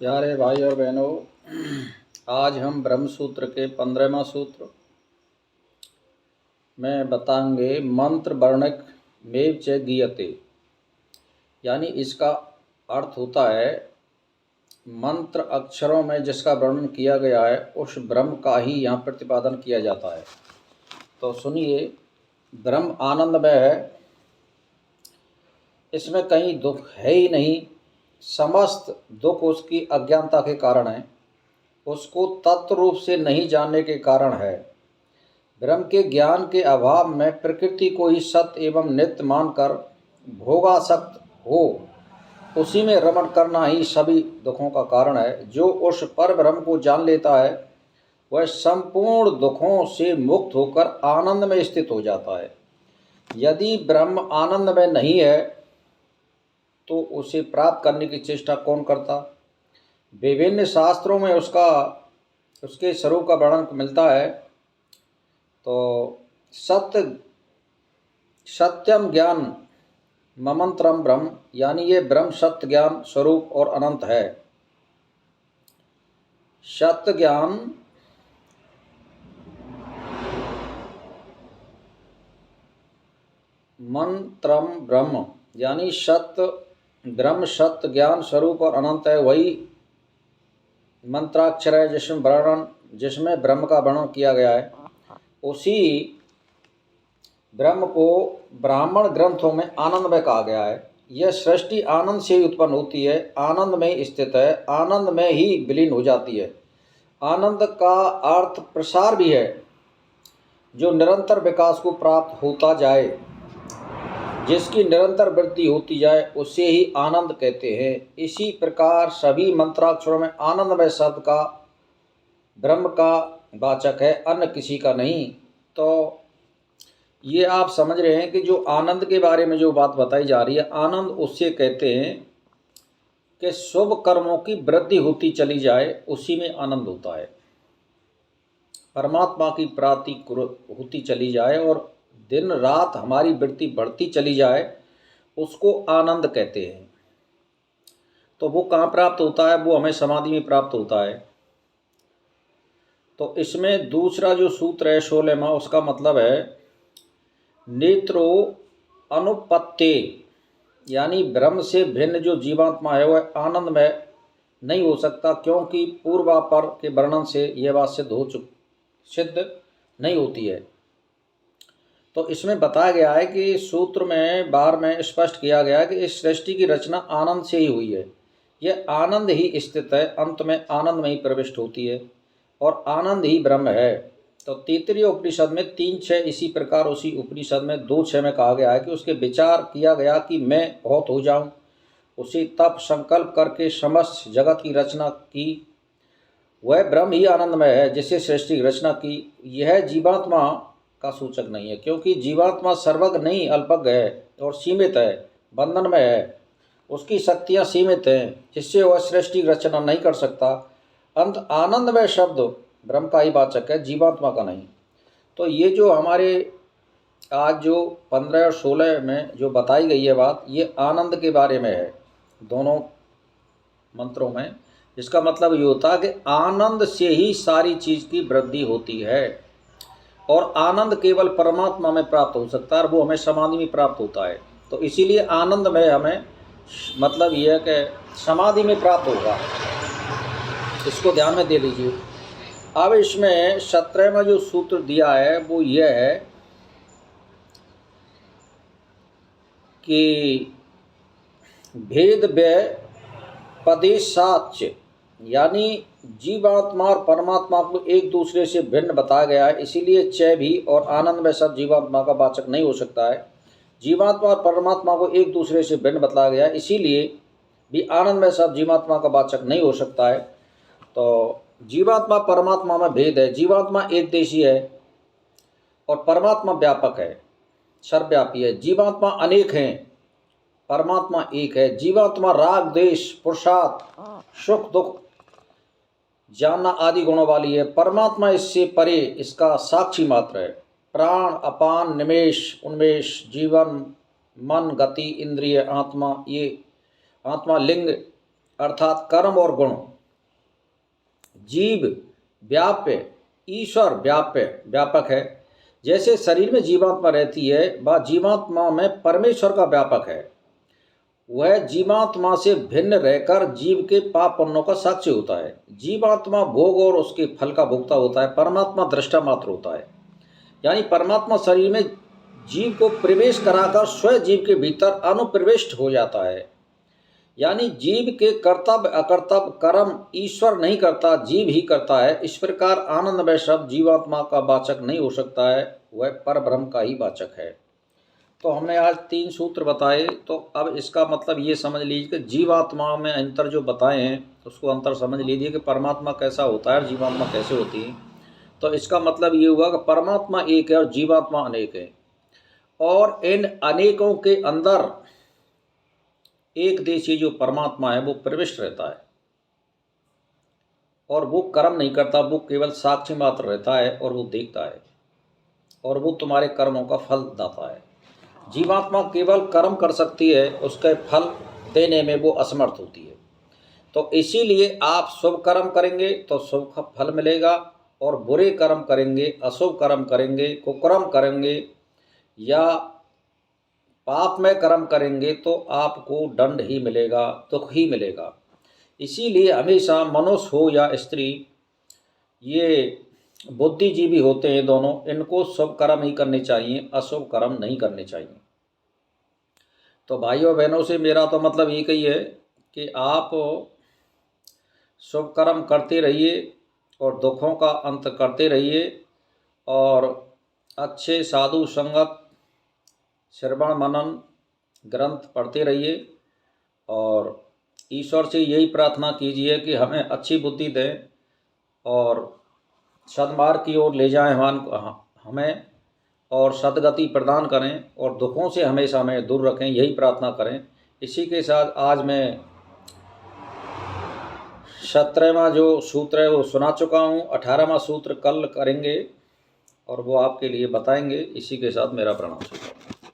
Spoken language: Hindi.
प्यारे भाई और बहनों, आज हम ब्रह्म सूत्र के 15वां सूत्र में बताएंगे मंत्र वर्णक मेव च गीयते। यानी इसका अर्थ होता है मंत्र अक्षरों में जिसका वर्णन किया गया है उस ब्रह्म का ही यहाँ प्रतिपादन किया जाता है। तो सुनिए, ब्रह्म आनंदमय है, इसमें कहीं दुख है ही नहीं। समस्त दुख उसकी अज्ञानता के कारण है, उसको तत्व रूप से नहीं जानने के कारण है। ब्रह्म के ज्ञान के अभाव में प्रकृति को ही सत्य एवं नित्य मानकर भोगासक्त हो उसी में रमण करना ही सभी दुखों का कारण है। जो उस पर ब्रह्म को जान लेता है वह संपूर्ण दुखों से मुक्त होकर आनंद में स्थित हो जाता है। यदि ब्रह्म आनंद में नहीं है तो उसे प्राप्त करने की चेष्टा कौन करता। विभिन्न शास्त्रों में उसके स्वरूप का वर्णन मिलता है। तो सत्यम ज्ञान ममंत्रम ब्रह्म, यानी ये ब्रह्म सत्य ज्ञान स्वरूप और अनंत है। सत्य ज्ञान मंत्रम ब्रह्म, यानी सत्य ब्रह्म सत्य ज्ञान स्वरूप और अनंत है। वही मंत्राक्षर है जिसमें ब्रह्म का वर्णन किया गया है। उसी ब्रह्म को ब्राह्मण ग्रंथों में आनंदमय कहा गया है। यह सृष्टि आनंद से ही उत्पन्न होती है, आनंद में ही स्थित है, आनंद में ही विलीन हो जाती है। आनंद का अर्थ प्रसार भी है, जो निरंतर विकास को प्राप्त होता जाए, जिसकी निरंतर वृद्धि होती जाए, उसे ही आनंद कहते हैं। इसी प्रकार सभी मंत्राक्षरों में आनंदमय शब्द का ब्रह्म का वाचक है, अन्य किसी का नहीं। तो ये आप समझ रहे हैं कि जो आनंद के बारे में जो बात बताई जा रही है, आनंद उससे कहते हैं कि शुभ कर्मों की वृद्धि होती चली जाए, उसी में आनंद होता है। परमात्मा की प्राप्ति होती चली जाए और दिन रात हमारी वृत्ति बढ़ती चली जाए, उसको आनंद कहते हैं। तो वो कहाँ प्राप्त होता है? वो हमें समाधि में प्राप्त होता है। तो इसमें दूसरा जो सूत्र है 16वां, उसका मतलब है नेत्रो अनुपत्ते, यानी ब्रह्म से भिन्न जो जीवात्मा है वह आनंद में नहीं हो सकता, क्योंकि पूर्वापर के वर्णन से यह बात सिद्ध नहीं होती है। तो इसमें बताया गया है कि सूत्र में बार में स्पष्ट किया गया है कि इस सृष्टि की रचना आनंद से ही हुई है। यह आनंद ही स्थित है, अंत में आनंद में ही प्रविष्ट होती है और आनंद ही ब्रह्म है। तो तैत्तिरीय उपनिषद में 3:6, इसी प्रकार उसी उपनिषद में 2:6 में कहा गया है कि उसके विचार किया गया कि मैं बहुत हो जाऊं, उसी तप संकल्प करके समस्त जगत की रचना की। वह ब्रह्म ही आनंदमय है जिसे सृष्टि की रचना की। यह जीवात्मा का सूचक नहीं है, क्योंकि जीवात्मा सर्वज्ञ नहीं, अल्पज्ञ है और सीमित है, बंधन में है। उसकी शक्तियाँ सीमित हैं, जिससे वह सृष्टि की रचना नहीं कर सकता। अंत आनंदमय शब्द ब्रह्म का ही वाचक है, जीवात्मा का नहीं। तो ये जो हमारे आज जो 15 और 16 में जो बताई गई है बात, ये आनंद के बारे में है दोनों मंत्रों में। इसका मतलब ये होता है कि आनंद से ही सारी चीज़ की वृद्धि होती है और आनंद केवल परमात्मा में प्राप्त हो सकता है और वो हमें समाधि में प्राप्त होता है। तो इसीलिए आनंद में हमें मतलब ये है कि समाधि में प्राप्त होगा, इसको ध्यान में दे लीजिए। अब इसमें 17वां जो सूत्र दिया है वो यह है कि भेद व्यय पदेशाच्य, यानी जीवात्मा और परमात्मा को एक दूसरे से भिन्न बताया गया है। इसीलिए च भी और आनंद में सब जीवात्मा का वाचक नहीं हो सकता है। जीवात्मा और परमात्मा को एक दूसरे से भिन्न बताया गया है, इसीलिए भी आनंद में सब जीवात्मा का वाचक नहीं हो सकता है। तो जीवात्मा परमात्मा में भेद है। जीवात्मा एक देशी है और परमात्मा व्यापक है, सर्वव्यापी है। जीवात्मा अनेक हैं, परमात्मा एक है। जीवात्मा राग द्वेष पुरुषार्थ सुख दुख जानना आदि गुणों वाली है। परमात्मा इससे परे, इसका साक्षी मात्र है। प्राण अपान निमेश उन्मेष जीवन मन गति इंद्रिय आत्मा, ये आत्मा लिंग अर्थात कर्म और गुण, जीव व्याप्य, ईश्वर व्यापक है। जैसे शरीर में जीवात्मा रहती है, वह जीवात्मा में परमेश्वर का व्यापक है। वह जीवात्मा से भिन्न रहकर जीव के पाप पुण्यों का साक्षी होता है। जीवात्मा भोग और उसके फल का भोक्ता होता है, परमात्मा दृष्टा मात्र होता है। यानी परमात्मा शरीर में जीव को प्रवेश कराकर स्वयं जीव के भीतर अनुप्रविष्ट हो जाता है। यानी जीव के कर्तव्य अकर्तव्य कर्म ईश्वर नहीं करता, जीव ही करता है। इस प्रकार आनंदमय शब्द जीवात्मा का वाचक नहीं हो सकता है, वह परब्रह्म का ही वाचक है। तो हमने आज 3 सूत्र बताए। तो अब इसका मतलब ये समझ लीजिए कि जीवात्मा में अंतर जो बताए हैं उसको अंतर समझ लीजिए कि परमात्मा कैसा होता है और जीवात्मा कैसे होती है। तो इसका मतलब ये हुआ कि परमात्मा एक है और जीवात्मा अनेक है, और इन अनेकों के अंदर एक देशी जो परमात्मा है वो प्रविष्ट रहता है और वो कर्म नहीं करता, वो केवल साक्षी मात्र रहता है और वो देखता है और वो तुम्हारे कर्मों का फल दाता है। जीवात्मा केवल कर्म कर सकती है, उसके फल देने में वो असमर्थ होती है। तो इसीलिए आप शुभ कर्म करेंगे तो शुभ फल मिलेगा, और बुरे कर्म करेंगे, अशुभ कर्म करेंगे, कुकर्म करेंगे या पाप में कर्म करेंगे तो आपको दंड ही मिलेगा, दुख ही मिलेगा। इसीलिए हमेशा मनुष्य हो या स्त्री, ये बुद्धिजीवी होते हैं दोनों, इनको शुभ कर्म ही करने चाहिए, अशुभ कर्म नहीं करने चाहिए। तो भाइयों बहनों से मेरा तो मतलब एक ही है कि आप शुभ कर्म करते रहिए और दुखों का अंत करते रहिए, और अच्छे साधु संगत, श्रवण मनन ग्रंथ पढ़ते रहिए, और ईश्वर से यही प्रार्थना कीजिए कि हमें अच्छी बुद्धि दें और सद्मार्ग की ओर ले जाएं हमें, और सद्गति प्रदान करें, और दुखों से हमेशा हमें दूर रखें, यही प्रार्थना करें। इसी के साथ आज मैं 17वां जो सूत्र है वो सुना चुका हूँ। 18वां सूत्र कल करेंगे और वो आपके लिए बताएंगे। इसी के साथ मेरा प्रणाम।